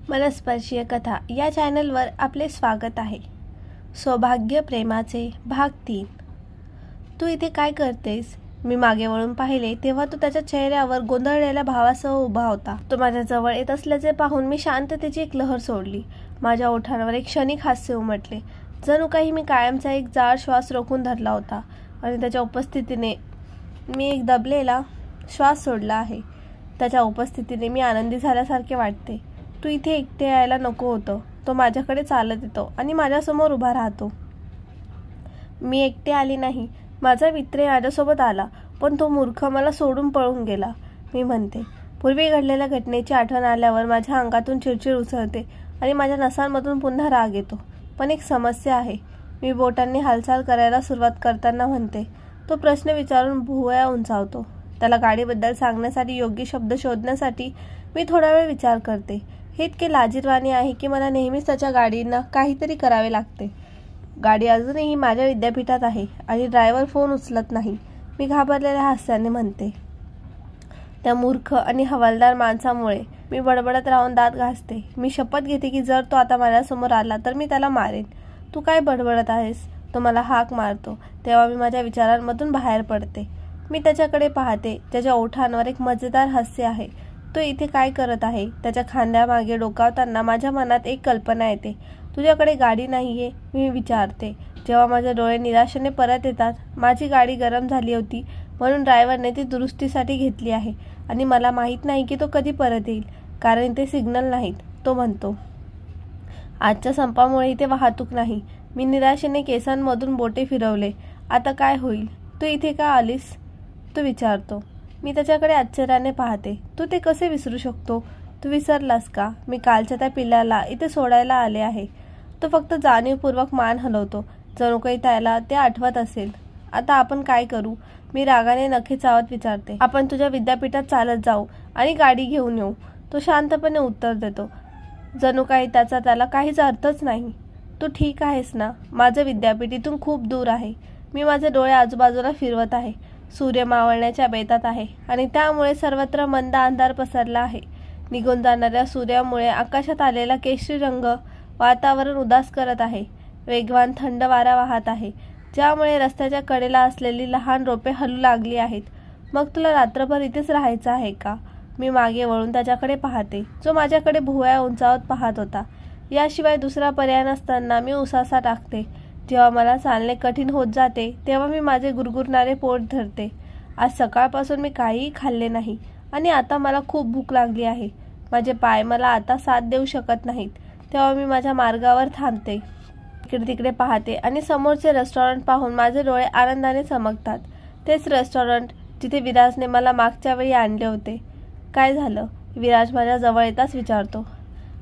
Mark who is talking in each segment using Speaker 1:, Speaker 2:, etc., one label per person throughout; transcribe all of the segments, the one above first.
Speaker 1: मनस्पर्शीय कथा या चॅनलवर आपले स्वागत आहे। सौभाग्य प्रेमाचे भाग 3। तू इथे काय करतेस? मी मागे वळून पाहिले तेव्हा तो त्याच्या चेहऱ्यावर गोंधळलेल्या भावासह उभा होता। तो माझ्या जवळ येत असल्याचे पाहून मी शांततेची एक लहर सोडली। माझ्या ओठांवर एक क्षणिक हास्य उमटले, जणू काही मी कायमचा एक जाड श्वास रोखून धरला होता आणि त्याच्या उपस्थितीने मी एक दबलेला श्वास सोडला आहे। त्याच्या उपस्थितीने मी आनंदी झाल्यासारखे वाटते। तू इथे एकटे यायला नको होतं। तो माझ्याकडे चालत येतो आणि माझ्यासमोर उभा राहतो। मी एकटे आली नाही, माझा मित्र माझ्यासोबत आला, पण तो मूर्ख मला सोडून पळून गेला। मी म्हणते, पूर्वी घडलेल्या घटनेची आठवण आल्यावर माझ्या अंगातून चिडचिड उसळते आणि माझ्या नसांमधून पुन्हा राग येतो। पण एक समस्या आहे। मी बोटांनी हालचाल करायला सुरुवात करताना म्हणते। तो प्रश्न विचारून भुवया उंचावतो। त्याला गाडीबद्दल सांगण्यासाठी योग्य शब्द शोधण्यासाठी मी थोडा वेळ विचार करते। हे इतके लाजिरवाणे आहे की मला नेहमीच त्याच्या गाडीनं काहीतरी करावे लागते। गाडी अजूनही माझ्या विद्यापीठात आहे आणि ड्रायव्हर फोन उचलत नाही। मी घाबरलेल्या हास्याने म्हणते, त्या मूर्ख आणि हवालदार माणसामुळे। मी बडबडत राहून दात घासते। मी शपथ घेते की जर तो आता माझ्यासमोर आला तर मी त्याला मारेन। तू काय बडबडत आहेस? तो मला हाक मारतो तेव्हा मी माझ्या विचारांमधून बाहेर पडते। मी त्याच्याकडे पाहते, त्याच्या ओठांवर एक मजेदार हास्य आहे। तो इथे काय करत आहे? त्याच्या खांद्यामागे डोकावताना माझ्या मनात एक कल्पना येते। तुझ्याकडे गाडी नाहीये? मी विचारते, जेव्हा माझे डोळे निराशेने परत येतात। माझी गाडी गरम झाली होती म्हणून ड्रायव्हरने ती दुरुस्तीसाठी घेतली आहे आणि मला माहीत नाही की तो कधी परत येईल, कारण ते सिग्नल नाहीत, तो म्हणतो। आजच्या संपामुळे इथे वाहतूक नाही। मी निराशेने केसांमधून बोटे फिरवले। आता काय होईल? तू इथे का आलीस? तो विचारतो। मी त्याच्याकडे आश्चर्याने पाहते। तू ते कसे विसरू शकतो? तू विसरलास का? मी कालच्या त्या पिल्लाला इथे सोडायला आले आहे। तो फक्त जाणीवपूर्वक मान हलवतो, जणू काही त्याला ते आठवत असेल। आता आपण काय करू? मी रागाने नखे चावत विचारते। आपण तुझ्या विद्यापीठात चालत जाऊ आणि गाडी घेऊन येऊ। तो शांतपणे उत्तर देतो, जणू काही त्याला काहीच अर्थच नाही। तू ठीक आहेस ना? माझं विद्यापीठ इथून खूप दूर आहे। मी माझे डोळे आजूबाजूला फिरवत आहे। सूर्य मावळण्याच्या बेतात आहे आणि त्यामुळे सर्वत्र मंद अंधार पसरला आहे। निघून जाणाऱ्या सूर्यामुळे आकाशात आलेला केशरी रंग वातावरण उदास करत आहे। वेगवान थंड वारा वाहत आहे, ज्यामुळे रस्त्याच्या कडेला असलेली लहान रोपे हलू लागली आहेत। मग तुला रात्रभर इथेच राहायचं आहे का? मी मागे वळून त्याच्याकडे पाहते, जो माझ्याकडे भुवया उंचावत पाहत होता। याशिवाय दुसरा पर्याय नसताना मी उसासा टाकते। जेव्हा मला चालणे कठीण होत जाते तेव्हा मी माझे गुरगुरणारे पोट धरते। आज सकाळपासून मी काहीही खाल्ले नाही आणि आता मला खूप भूक लागली आहे। माझे पाय मला आता साथ देऊ शकत नाहीत। तेव्हा मी माझ्या मार्गावर थांबते, इकडे तिकडे पाहते आणि समोरचे रेस्टॉरंट पाहून माझे डोळे आनंदाने चमकतात। तेच रेस्टॉरंट जिथे विराजने मला मागच्या वेळी आणले होते। काय झालं? विराज माझ्या जवळ येताच विचारतो।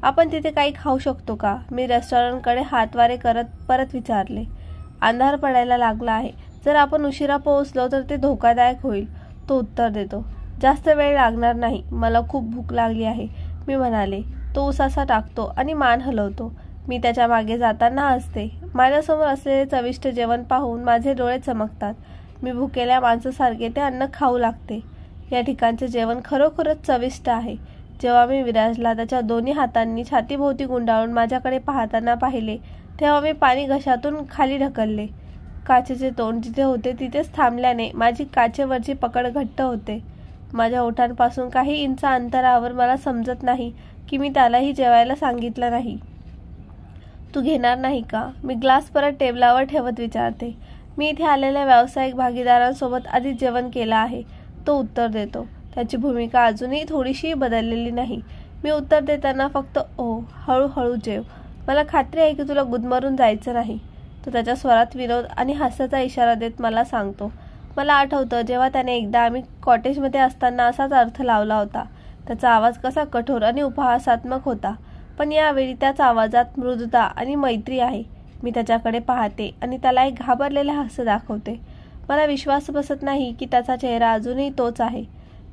Speaker 1: आपण तिथे काही खाऊ शकतो का? मी रेस्टॉरंटकडे हातवारे करत परत विचारले। अंधार पडायला लागला आहे। जर आपण उशिरा पोहोचलो तर ते धोकादायक होईल, तो उत्तर देतो। जास्त वेळ लागणार नाही, मला खूप भूक लागली आहे, मी म्हणाले। तो उसासा टाकतो आणि मान हलवतो। मी त्याच्या मागे जाताना हसते। माझ्यासमोर असलेले चविष्ट जेवण पाहून माझे डोळे चमकतात। मी भुकेल्या माणसासारखे ते अन्न खाऊ लागते। या ठिकाणचे जेवण खरोखरच चविष्ट आहे। जेव्हा मी विराजला त्याच्या दोन्ही हातांनी छातीभोवती गुंडाळून माझ्याकडे पाहताना पाहिले तेव्हा मी पाणी घशातून खाली ढकलले। काचेचे तोंड जिथे होते तिथेच थांबल्याने माझी काचेवरची पकड घट्ट होते। माझ्या ओठांपासून काही इंच अंतरावर मला समजत नाही की मी त्यालाही जेवायला सांगितलं नाही। तू घेणार नाही का? मी ग्लास परत टेबलावर ठेवत विचारते। मी इथे आलेल्या व्यावसायिक भागीदारांसोबत आधीच जेवण केलं आहे, तो उत्तर देतो। त्याची भूमिका अजूनही थोडीशी बदललेली नाही। मी उत्तर देताना फक्त ओ, हळूहळू जेव, मला खात्री आहे की तुला गुदमरून जायचं नाही। तो त्याच्या स्वरात विनोद आणि हास्याचा इशारा देत मला सांगतो, मला आठवतं जेव्हा त्याने एकदा आम्ही कॉटेजमध्ये असताना असाच अर्थ लावला होता। त्याचा आवाज कसा कठोर आणि उपहासात्मक होता, पण यावेळी त्याच आवाजात मृदुता आणि मैत्री आहे। मी त्याच्याकडे पाहते आणि त्याला एक घाबरलेले हास्य दाखवते। मला विश्वास बसत नाही की त्याचा चेहरा अजूनही तोच आहे,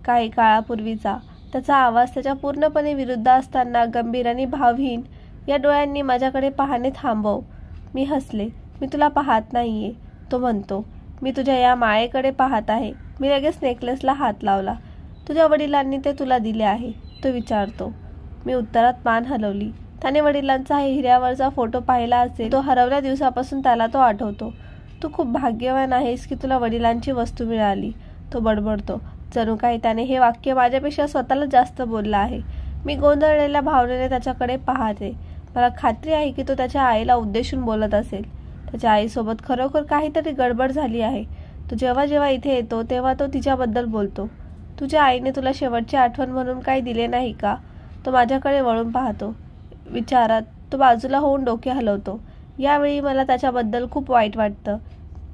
Speaker 1: काही काळापूर्वीचा। त्याचा आवाज त्याच्या पूर्णपणे विरुद्ध असताना गंभीर आणि भावहीन। या डोळ्यांनी माझ्याकडे पाहणे थांबव। मी हसले। मी तुला पाहत नाहीये, तो म्हणतो। मी तुझ्या या माळेकडे पाहत आहे। मी लगेच नेकलेसला हात लावला। तुझ्या वडिलांनी ते तुला दिले आहे, तो विचारतो। मी उत्तरात मान हलवली. त्याने वडिलांचा हिऱ्यावरचा फोटो पाहिला असेल. तो हरवल्या दिवसापासून त्याला तो आठवतो. तू खूप भाग्यवान आहेस की तुला वडिलांची वस्तू मिळाली, तो बडबडतो. जणू काही त्याने हे वाक्य माझ्यापेक्षा स्वतःला जास्त बोललं आहे. मी गोंधळलेल्या भावनेने त्याच्याकडे पाहते. मला खात्री आहे की तो त्याच्या आईला उद्देशून बोलत असेल. त्याच्या आईसोबत खरोखर काहीतरी गडबड झाली आहे. तो जेव्हा जेव्हा इथे येतो तेव्हा तो तिच्याबद्दल बोलतो. तुझ्या आईने तुला शेवटची आठवण म्हणून काही दिले नाही का? तो माझ्याकडे वळून पाहतो. विचारात तो बाजूला होऊन डोके हलवतो. यावेळी मला त्याच्याबद्दल खूप वाईट वाटतं.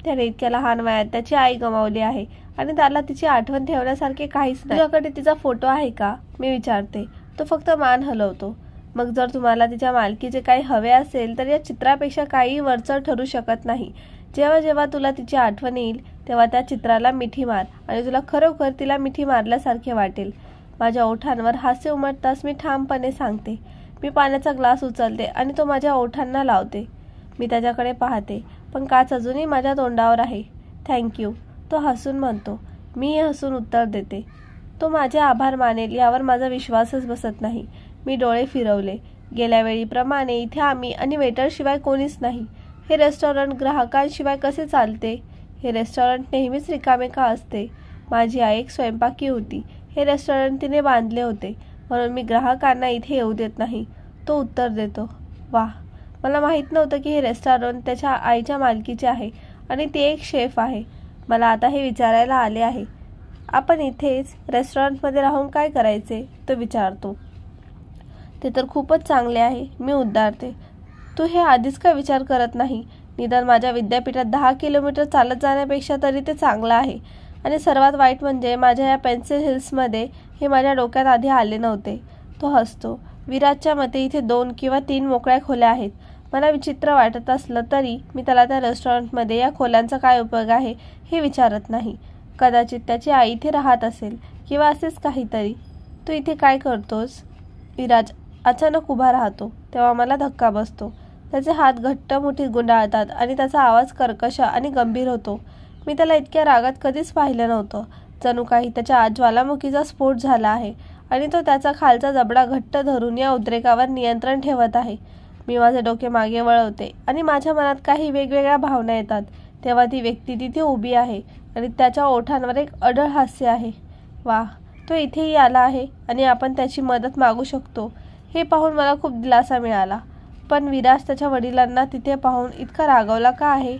Speaker 1: त्याने इतक्या लहान वयात त्याची आई गमावली आहे आणि त्याला तिची आठवण ठेवण्यासारखे काहीच नाही. तुझ्याकडे तिचा फोटो आहे का, मी विचारते. तो फक्त मान हलवतो. मग जर तुम्हाला तिच्या मालकीचे काही हवे असेल तर या चित्रापेक्षा काही वरचढ ठरू शकत नाही. जेव्हा जेव्हा तुला तिची आठवण येईल तेव्हा त्या चित्राला मिठी मार आणि तुला खरोखर तिला मिठी मारल्यासारखे वाटेल. माझ्या ओठांवर हास्य उमटताच मी ठामपणे सांगते. मी पाण्याचा ग्लास उचलते आणि तो माझ्या ओठांना लावते. मी त्याच्याकडे पाहते, पण काच अजूनही माझ्या तोंडावर आहे. थँक्यू, तो हसून म्हणतो. मी हसून उत्तर देते. तो माझे आभार मानेल यावर माझा विश्वासच बसत नाही. मी डोळे फिरवले. गेल्या वेळीप्रमाणे इथे आम्ही आणि वेटरशिवाय कोणीच नाही. हे रेस्टॉरंट ग्राहकांशिवाय कसे चालते? हे रेस्टॉरंट नेहमीच रिकामे का असते? माझी आई एक स्वयंपाकी होती. हे रेस्टॉरंट तिने बांधले होते, म्हणून मी ग्राहकांना इथे येऊ देत नाही, तो उत्तर देतो. वाह, मला माहीत नव्हतं की हे रेस्टॉरंट त्याच्या आईच्या मालकीचे आहे आणि ती एक शेफ आहे. मला आता हे विचारायला आले आहे. आपण इथेच रेस्टॉरंटमध्ये राहून काय करायचे, तो विचारतो. ते तर खूपच चांगले आहे, मी उद्गारते. तू हे आधीच का विचार करत नाही? निदान माझ्या विद्यापीठात 10 किलोमीटर चालत जाण्यापेक्षा तरी ते चांगलं आहे. आणि सर्वात वाईट म्हणजे माझ्या या पेन्सिल हिल्समध्ये हे माझ्या डोक्यात आधी आले नव्हते, तो हसतो. विराजच्या मते इथे 2 किंवा 3 मोकळ्या खोल्या आहेत. मला विचित्र वाटत असलं तरी मी त्याला त्या रेस्टॉरंटमध्ये या खोल्यांचा काय उपयोग आहे हे विचारत नाही. कदाचित त्याची आई इथे राहत असेल किंवा असेच काहीतरी. तू इथे काय करतोस? विराज अचानक उभा राहतो तेव्हा मला धक्का बसतो. त्याचे हात घट्ट मुठीत गुंडाळतात आणि त्याचा आवाज कर्कश आणि गंभीर होतो. मी त्याला इतक्या रागात कधीच पाहिलं नव्हतं. जणू काही त्याच्या आत ज्वालामुखीचा स्फोट झाला आहे आणि तो त्याचा खालचा जबडा घट्ट धरून या उद्रेकावर नियंत्रण ठेवत आहे. मी माझे डोके मागे वळवते आणि माझ्या मनात काही वेगवेगळ्या भावना येतात. तेव्हा ती व्यक्ती तिथे उभी आहे आणि त्याच्या ओठांवर एक अढळ हास्य आहे. वाह, तो इथेही आला आहे आणि आपण त्याची मदत मागू शकतो. हे पाहून मला खूप दिलासा मिळाला. पण विराज त्याच्या वडिलांना तिथे पाहून इतका रागावला का आहे?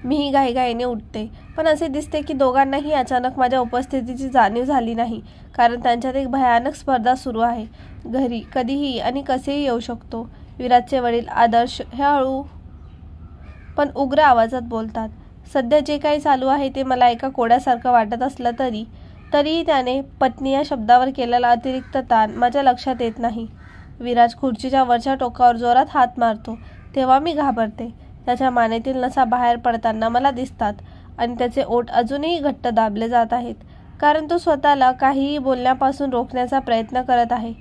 Speaker 1: मीही घाईघाईने उठते, पण असे दिसते की दोघांनाही अचानक माझ्या उपस्थितीची जाणीव झाली नाही, कारण त्यांच्यात एक भयानक स्पर्धा सुरू आहे. घरी कधीही आणि कसेही येऊ शकतो. विराजचे वडील आदर्श हे हळू पण उग्र आवाजात बोलतात. सध्या जे काही चालू आहे ते मला एका कोड्यासारखं वाटत असलं तरीही त्याने पत्नी या शब्दावर केलेला अतिरिक्त ताण माझ्या लक्षात येत नाही. विराज खुर्चीच्या वरच्या टोकावर जोरात हात मारतो तेव्हा मी घाबरते. त्याच्या मानेतील नसा बाहेर पडताना मला दिसतात आणि त्याचे ओठ अजूनही घट्ट दाबले जात आहेत, कारण तो स्वतःला काहीही बोलण्यापासून रोखण्याचा प्रयत्न करत आहे.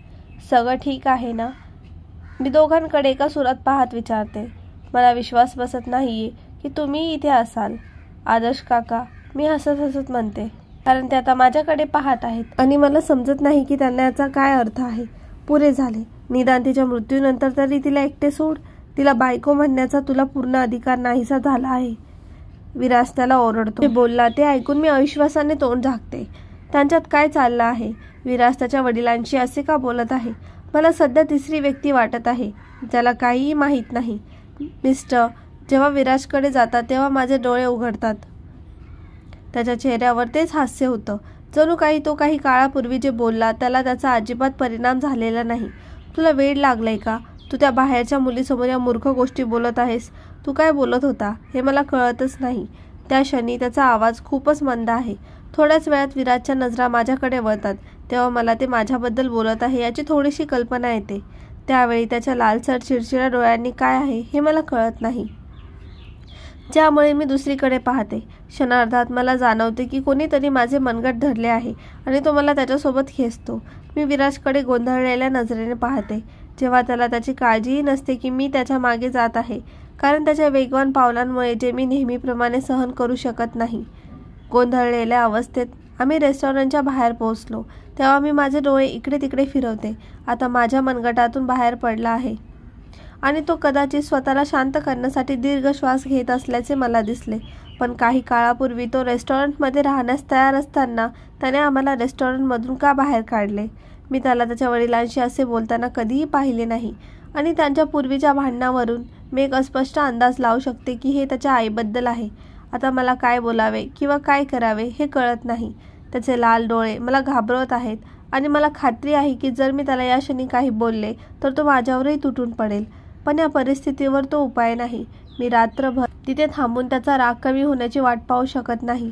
Speaker 1: सगळं ठीक आहे ना? मी दोघांकडे एका सुरात पाहत विचारते. मला विश्वास बसत नाहीये की तुम्ही इथे असाल, आदर्श काका, मी हसत हसत म्हणते, कारण ते आता माझ्याकडे पाहत आहेत आणि मला समजत नाही की त्यांना याचा काय अर्थ आहे. पुरे झाले. निदान तिच्या मृत्यूनंतर तरी तिला एकटे सोड. तिला बायको म्हणण्याचा तुला पूर्ण अधिकार नाहीसा झाला आहे. विराज त्याला ओरडतो. ते बोलला ते ऐकून मी अविश्वासाने तोंड झाकते. त्यांच्यात काय चाललं आहे? विराज त्याच्या वडिलांशी असे का बोलत आहे? मला सध्या तिसरी व्यक्ती वाटत आहे ज्याला काहीही माहीत नाही. मिस्टर जेव्हा विराजकडे जातात तेव्हा माझे डोळे उघडतात. त्याच्या चेहऱ्यावर तेच हास्य होतं. जणू काही तो काही काळापूर्वी जे बोलला त्याला त्याचा अजिबात परिणाम झालेला नाही. तुला वेड लागलंय का? तू त्या बाहेरच्या मुलीसमोर या मूर्ख गोष्टी बोलत आहेस. तू काय बोलत होता हे मला कळतच नाही. त्या क्षणी त्याचा आवाज खूपच मंद आहे. थोड्याच वेळात विराजच्या नजरा माझ्याकडे वळतात तेव्हा मला ते माझ्याबद्दल बोलत आहे याची थोडीशी कल्पना येते. त्यावेळी त्याच्या लालसर चिडचिड्या डोळ्यांनी काय आहे हे मला कळत नाही, ज्यामुळे मी दुसरीकडे पाहते. क्षणार्धात मला जाणवते की कोणीतरी माझे मनगट धरले आहे आणि तो मला त्याच्यासोबत खेचतो. मी विराजकडे गोंधळलेल्या नजरेने पाहते, जेव्हा त्याला त्याची काळजीही नसते की मी त्याच्या मागे जात आहे, कारण त्याच्या वेगवान पावलांमुळे जे मी नेहमीप्रमाणे सहन करू शकत नाही. गोंधळलेल्या अवस्थेत आम्ही रेस्टॉरंटच्या बाहेर पोहोचलो तेव्हा मी माझे डोळे इकडे तिकडे फिरवते. आता माझ्या मनगटातून बाहेर पडला आहे आणि तो कदाचित स्वतःला शांत करण्यासाठी दीर्घ श्वास घेत असल्याचे मला दिसले. पण काही काळापूर्वी तो रेस्टॉरंटमध्ये राहण्यास तयार असताना त्याने आम्हाला रेस्टॉरंटमधून का बाहेर काढले? मी त्याला त्याच्या वडिलांशी असे बोलताना कधीही पाहिले नाही आणि त्यांच्या पूर्वीच्या भांडणावरून मी एक अस्पष्ट अंदाज लावू शकते की हे त्याच्या आईबद्दल आहे. आता मला काय बोलावे किंवा काय करावे हे कळत नाही. त्याचे लाल डोळे मला घाबरवत आहेत आणि मला खात्री आहे की जर मी त्याला या क्षणी काही बोलले तर तो माझ्यावरही तुटून पडेल. पण या परिस्थितीवर तो उपाय नाही. मी रात्रभर तिथे थांबून त्याचा राग कमी होण्याची वाट पाहू शकत नाही.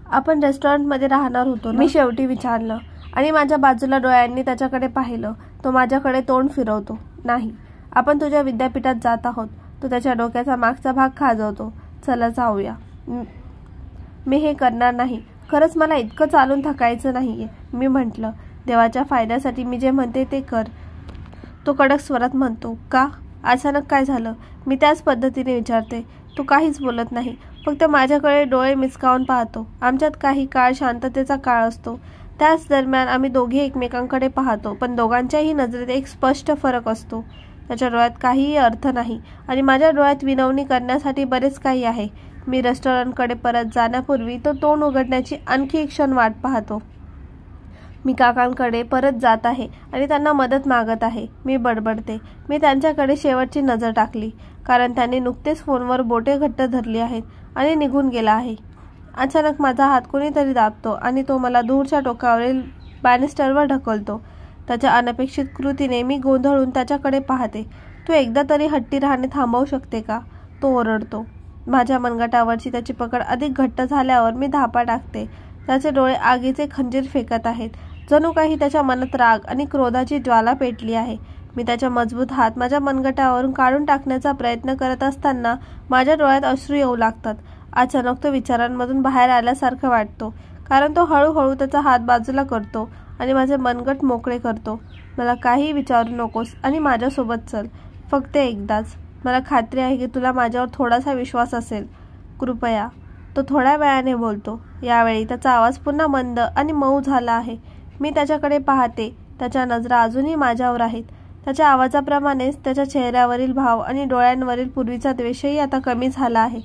Speaker 1: आपण रेस्टॉरंटमध्ये राहणार होतो ना? मी शेवटी विचारलं आणि माझ्या बाजूला डोळ्यांनी त्याच्याकडे पाहिलं. तो माझ्याकडे तोंड फिरवतो. नाही, आपण तुझ्या विद्यापीठात जात आहोत. तो त्याच्या डोक्याचा मागचा भाग खाजवतो. चला जाऊया. मी हे करणार नाही. खरंच मला इतकं चालून थकायचं नाहीये. मी म्हटलं, देवाच्या फायद्यासाठी मी जे म्हणते ते कर. तो कडक स्वरात म्हणतो, का? अचानक काय झालं? मी त्याच पद्धतीने विचारते. तो काहीच बोलत नाही, फक्त माझ्याकडे डोळे मिचकावून पाहतो. आमच्यात काही काळ शांततेचा काळ असतो. त्याच दरम्यान आम्ही दोघे एकमेकांकडे पाहतो, पण दोघांच्याही नजरेत एक स्पष्ट फरक असतो. त्याच्या डोळ्यात काहीही अर्थ नाही आणि माझ्या डोळ्यात विनवणी करण्यासाठी बरेच काही आहे. मी रेस्टॉरंटकडे परत जाण्यापूर्वी तो तोंड उघडण्याची आणखी एक क्षण वाट पाहतो. मी काकांकडे परत जात आहे आणि त्यांना मदत मागत आहे. मी बडबडते. मी त्यांच्याकडे शेवटची नजर टाकली, कारण त्यांनी नुकतेच फोनवर बोटे घट्ट धरली आहेत आणि निघून गेला आहे. अचानक माझा हात कोणीतरी दाबतो आणि तो मला दूरच्या टोकावरील बॅनिस्टरवर ढकलतो. त्याच्या अनपेक्षित कृतीने मी गोंधळून त्याच्याकडे पाहते. तू एकदा तरी हट्टी राहणे थांबवू शकते का? तो ओरडतो. माझ्या मनगटावरची त्याची पकड अधिक घट्ट झाल्यावर मी धापा टाकते. त्याचे डोळे आगीचे खंजीर फेकत आहेत. जणू काही त्याच्या मनात राग आणि क्रोधाची ज्वाला पेटली आहे. मी त्याच्या मजबूत हात माझ्या मनगटावरून काढून टाकण्याचा प्रयत्न करत असताना माझ्या डोळ्यात अश्रू येऊ लागतात. अचानक तो विचारांमधून बाहेर आल्यासारखं वाटतो, कारण तो हळूहळू त्याचा हात बाजूला करतो आणि माझे मनगट मोकळे करतो. मला काही विचारू नकोस आणि माझ्यासोबत चल. फक्त एकदाच. मला खात्री आहे की तुला माझ्यावर थोडासा विश्वास असेल. कृपया. तो थोड्या वेळाने बोलतो. यावेळी त्याचा आवाज पुन्हा मंद आणि मऊ झाला आहे. मी त्याच्याकडे पाहते. त्याच्या नजरा अजूनही माझ्यावर आहेत. त्याच्या आवाजाप्रमाणेच त्याच्या चेहऱ्यावरील भाव आणि डोळ्यांवरील पूर्वीचा द्वेषही आता कमी झाला आहे.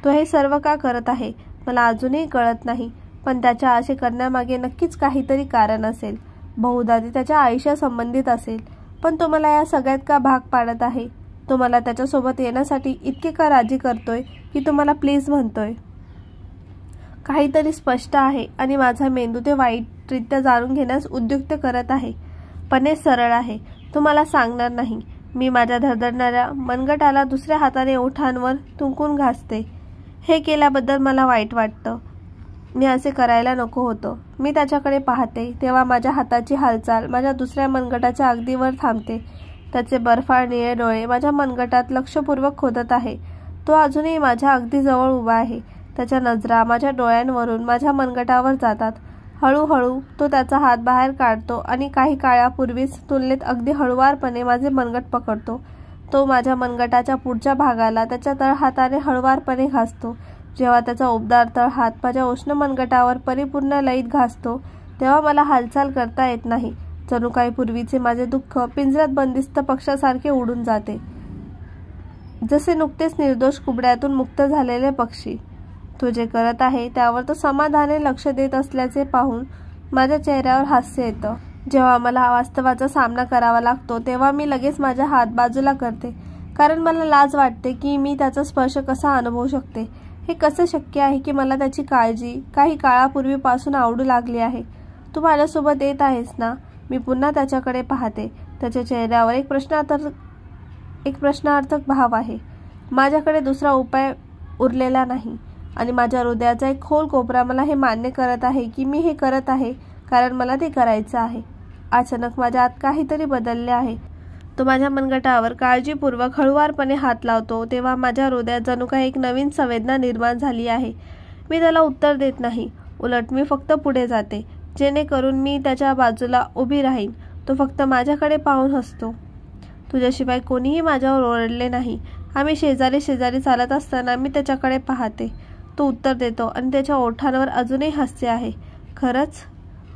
Speaker 1: तो हे सर्व का करत आहे मला अजूनही कळत नाही, पण त्याच्या असे करण्यामागे नक्कीच काहीतरी कारण असेल. बहुधा ते त्याच्या आयुष्यासंबंधित असेल. पण तो मला या सगळ्यात का भाग पाडत आहे? तो मला त्याच्यासोबत येण्यासाठी इतके का राजी करतोय की तो मला प्लीज म्हणतोय? काहीतरी स्पष्ट आहे आणि माझा मेंदू ते वाईटरित्या जाणून घेण्यास उद्युक्त करत आहे. पण हे सरळ आहे. तो मला सांगणार नाही. मी माझ्या धडधडणाऱ्या मनगटाला दुसऱ्या हाताने ओठांवर थुंकून घासते. हे केल्याबद्दल मला वाईट वाटतं. मी असे करायला नको होतं. मी त्याच्याकडे पाहते तेव्हा माझ्या हाताची हालचाल माझ्या दुसऱ्या मनगटाच्या अगदी वर थांबते. त्याचे बर्फाळ निळे डोळे माझ्या मनगटात लक्षपूर्वक खोदत आहे. तो अजूनही माझ्या अगदी जवळ उभा आहे. त्याच्या नजरा माझ्या डोळ्यांवरून माझ्या मनगटावर जातात. हळूहळू तो त्याचा हात बाहेर काढतो आणि काही काळापूर्वीच तुलनेत अगदी हळुवारपणे माझे मनगट पकडतो. तो माझ्या मनगटाच्या पुढच्या भागाला त्याच्या तळहाताने हळुवारपणे घासतो. जेव्हा त्याचा उबदार तळहात माझ्या उष्ण मनगटावर परिपूर्ण लयीत घासतो तेव्हा मला हालचाल करता येत नाही. जणू काही पूर्वीचे माझे दुःख पिंजऱ्यात बंदिस्त पक्ष्यासारखे उडून जाते, जसे नुकतेच निर्दोष कुबड्यातून मुक्त झालेले पक्षी. तो जे करत आहे त्यावर तो समाधाने लक्ष देत असल्याचे पाहून माझ्या चेहऱ्यावर हास्य येतं. जेव्हा मला वास्तवाचा सामना करावा लागतो तेव्हा मी लगेच माझा हात बाजूला करते, कारण मला लाज वाटते की मी त्याचा स्पर्श कसा अनुभवू शकते. हे कसं शक्य आहे की मला त्याची काळजी काही काळापूर्वीपासून आवडू लागली आहे? तू माझ्यासोबत येत आहेस ना? मी पुन्हा त्याच्याकडे पाहते. त्याच्या चेहऱ्यावर एक प्रश्नार्थक भाव आहे. माझ्याकडे दुसरा उपाय उरलेला नाही आणि माझ्या हृदयाचा एक खोल कोपरा मला हे मान्य करत आहे की मी हे करत आहे कारण मला ते करायचं आहे. अचानक माझ्या आत काहीतरी बदलले आहे. तो माझ्या मनगटावर काळजीपूर्वक हळुवारपणे हात लावतो तेव्हा माझ्या हृदयात जणू काही एक नवीन संवेदना निर्माण झाली आहे. मी त्याला उत्तर देत नाही. उलट मी फक्त पुढे जाते, जेणेकरून मी त्याच्या बाजूला उभी राहीन. तो फक्त माझ्याकडे पाहून हसतो. तुझ्याशिवाय कोणीही माझ्यावर ओरडले नाही. आम्ही शेजारी शेजारी चालत असताना मी त्याच्याकडे पाहते. तो उत्तर देतो आणि त्याच्या ओठांवर अजूनही हास्य आहे. खरंच?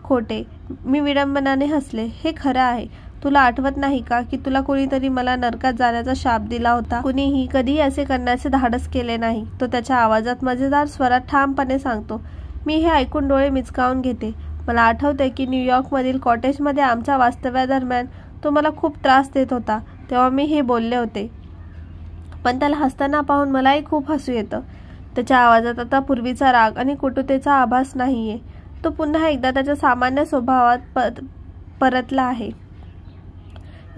Speaker 1: खोटे. मी विडंबनाने हसले. हे खरं आहे. तुला आठवत नाही का की तुला कोणीतरी मला नरकात जाण्याचा शाप दिला होता? कुणीही कधीही असे करण्याचे धाडस केले नाही. तो त्याच्या आवाजात मजेदार स्वरात ठामपणे सांगतो. मी हे ऐकून डोळे मिचकावून घेते. मला आठवते की न्यूयॉर्कमधील कॉटेजमध्ये आमच्या वास्तव्यादरम्यान तो मला खूप त्रास देत होता. तेव्हा मी हे बोलले होते. पण त्याला हसताना पाहून मलाही खूप हसू येतं. त्याच्या आवाजात आता पूर्वीचा राग आणि कटुतेचा आभास नाहीये. तो पुन्हा एकदा त्याच्या सामान्य स्वभावात परतला आहे.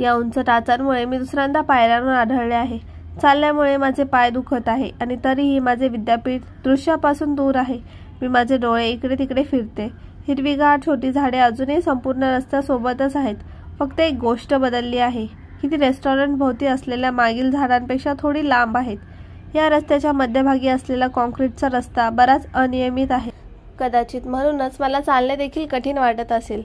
Speaker 1: या उंच टाचांमुळे मी दुसऱ्यांदा पायऱ्यांवर आढळले आहे. चालल्यामुळे माझे पाय दुखत आहे आणि तरीही माझे विद्यापीठ दृश्यापासून दूर आहे. मी माझे डोळे इकडे तिकडे फिरते. हिरवीगार छोटी झाडे अजूनही संपूर्ण रस्त्यासोबतच आहेत. फक्त एक गोष्ट बदलली आहे की ती रेस्टॉरंट भोवती असलेल्या मागील झाडांपेक्षा थोडी लांब आहेत. या रस्त्याच्या मध्यभागी असलेला कॉन्क्रीटचा रस्ता बराच अनियमित आहे. कदाचित म्हणूनच मला चालणे देखील कठीण वाटत असेल.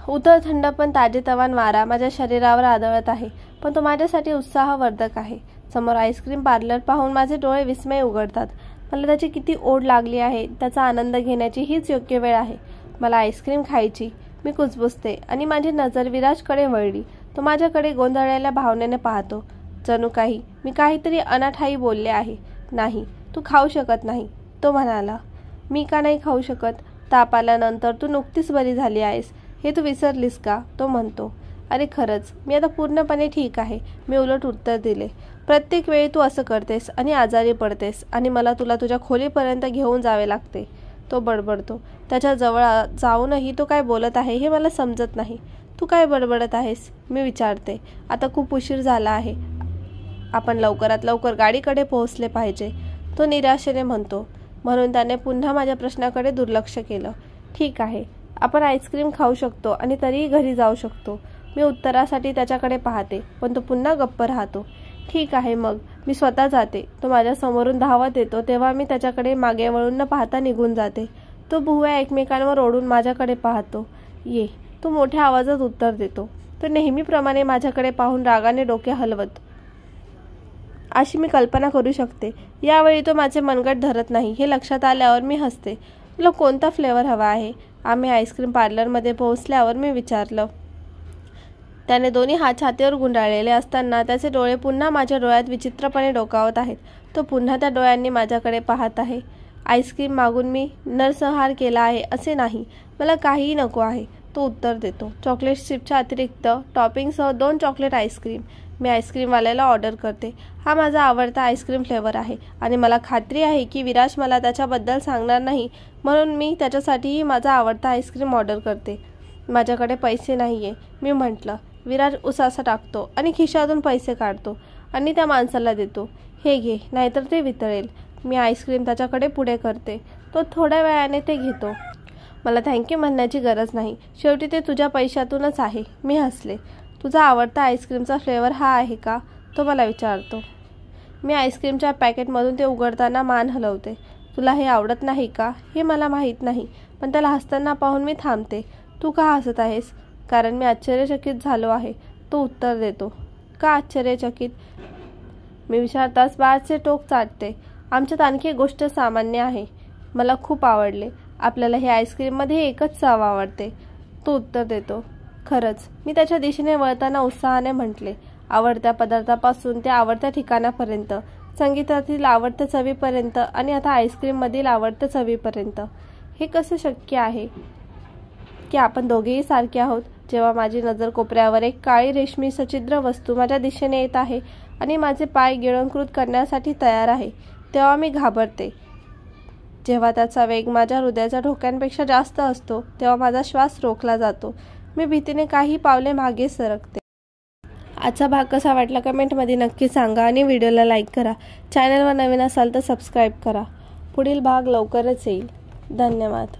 Speaker 1: उथळ थंड पण ताजेतवान वारा माझ्या शरीरावर आदळत आहे. पण तो माझ्यासाठी उत्साहवर्धक आहे. समोर आईस्क्रीम पार्लर पाहून माझे डोळे विस्मय उघडतात. मला त्याची किती ओढ लागली आहे. त्याचा आनंद घेण्याची हीच योग्य वेळ आहे. मला आईस्क्रीम खायची. मी कुजबुजते आणि माझी नजर विराजकडे वळली. तो माझ्याकडे गोंधळलेल्या भावनेने पाहतो. जणू काही मी काहीतरी अनाठाई बोलले आहे. नाही, तू खाऊ शकत नाही, तो म्हणाला. मी का नाही खाऊ शकत? ताप आल्यानंतर तू नुकतीच बरी झाली आहेस. हे तू विसरलीस का? तो म्हणतो. अरे खरंच, मी आता पूर्णपणे ठीक आहे, मी उलट उत्तर दिले. प्रत्येक वेळी तू असं करतेस आणि आजारी पडतेस आणि मला तुला तुझ्या खोलीपर्यंत घेऊन जावे लागते, तो बडबडतो. त्याच्या जवळ जाऊनही तो काय बोलत आहे हे मला समजत नाही. तू काय बडबडत आहेस? मी विचारते. आता खूप उशीर झाला आहे. आपण लवकरात लवकर गाडीकडे पोहोचले पाहिजे, तो निराशेने म्हणतो. म्हणून त्याने पुन्हा माझ्या प्रश्नाकडे दुर्लक्ष केलं. ठीक आहे, आपण आईस्क्रीम खाऊ शकतो आणि तरीही घरी जाऊ शकतो. मी उत्तरासाठी त्याच्याकडे पाहते, पण तो पुन्हा गप्प राहतो. ठीक आहे मग, मी स्वतः जाते. तो माझ्या समोरून धावत येतो तेव्हा मी त्याच्याकडे मागे वळून न पाहता निघून जाते. तो भुवया एकमेकांवर ओढून माझ्याकडे पाहतो. ये, तो मोठ्या आवाजात उत्तर देतो. तो नेहमीप्रमाणे माझ्याकडे पाहून रागाने डोके हलवत अशी मी कल्पना करू शकते. यावेळी तो माझे मनगट धरत नाही हे लक्षात आल्यावर मी हसते. तुला कोणता फ्लेवर हवा आहे? आम्ही आईस्क्रीम पार्लरमध्ये पोहोचल्यावर मी विचारलं. त्याने दोन्ही हात छातीवर गुंडाळलेले असताना त्याचे डोळे पुन्हा माझ्या डोळ्यात विचित्रपणे डोकावत आहेत. तो पुन्हा त्या डोळ्यांनी माझ्याकडे पाहत आहे. आईस्क्रीम मागून मी नरसंहार केला आहे असे नाही. मला काहीही नको आहे, तो उत्तर देतो. चॉकलेट चिपच्या अतिरिक्त टॉपिंगसह 2 चॉकलेट आईस्क्रीम. मी आईस्क्रीमवाल्याला ऑर्डर करते. हा माझा आवडता आईस्क्रीम फ्लेवर आहे आणि मला खात्री आहे की विराज मला त्याच्याबद्दल सांगणार नाही, म्हणून मी त्याच्यासाठीही माझा आवडता आईस्क्रीम ऑर्डर करते. माझ्याकडे पैसे नाही आहे, मी म्हटलं. विराज उसासा टाकतो आणि खिशातून पैसे काढतो आणि त्या माणसाला देतो. हे घे, नाहीतर ते वितळेल. मी आईस्क्रीम त्याच्याकडे पुढे करते. तो थोड्या वेळाने ते घेतो. मला थँक्यू म्हणण्याची गरज नाही, शेवटी ते तुझ्या पैशातूनच आहे, मी हसले. तुझा आवडता आईस्क्रीमचा फ्लेवर हा आहे का? तो मला विचारतो. मी आईस्क्रीमच्या पॅकेटमधून ते उघडताना मान हलवते. तुला हे आवडत नाही का? हे मला माहीत नाही, पण त्याला हसताना पाहून मी थांबते. तू का हसत आहेस? कारण मी आश्चर्यचकित झालो आहे, तो उत्तर देतो. का आश्चर्यचकित? मी विचारताच बाळाचे टोक चाटते. आमच्यात आणखी एक गोष्ट सामान्य आहे. मला खूप आवडले. आपल्याला हे आईस्क्रीममध्ये एकच चव आवडते, तो उत्तर देतो. खरंच, मी त्याच्या दिशेने वळताना उत्साहाने म्हटले. आवडत्या पदार्थापासून त्या आवडत्या ठिकाणापर्यंत, संगीतातील आवडत्या चवीपर्यंत आणि आता आईस्क्रीममधील आवडत्या चवीपर्यंत. हे कसं शक्य आहे की आपण दोघेही सारखे आहोत? जेव्हा माझी नजर कोपऱ्यावर एक काळी रेशमी सच्छिद्र वस्तू माझ्या दिशेने येत आहे आणि माझे पाय गिळंकृत करण्यासाठी तयार आहे, तेव्हा मी घाबरते. जेव्हा त्याचा वेग माझ्या हृदयाच्या ठोक्यांपेक्षा जास्त असतो तेव्हा माझा श्वास रोखला जातो. मी भीतीने काही पावले मागे सरकते. आजचा भाग कसा वाटला कमेंटमध्ये नक्की सांगा आणि व्हिडिओला लाईक करा. चॅनलवर नवीन असाल तर सबस्क्राईब करा. पुढील भाग लवकरच येईल. धन्यवाद.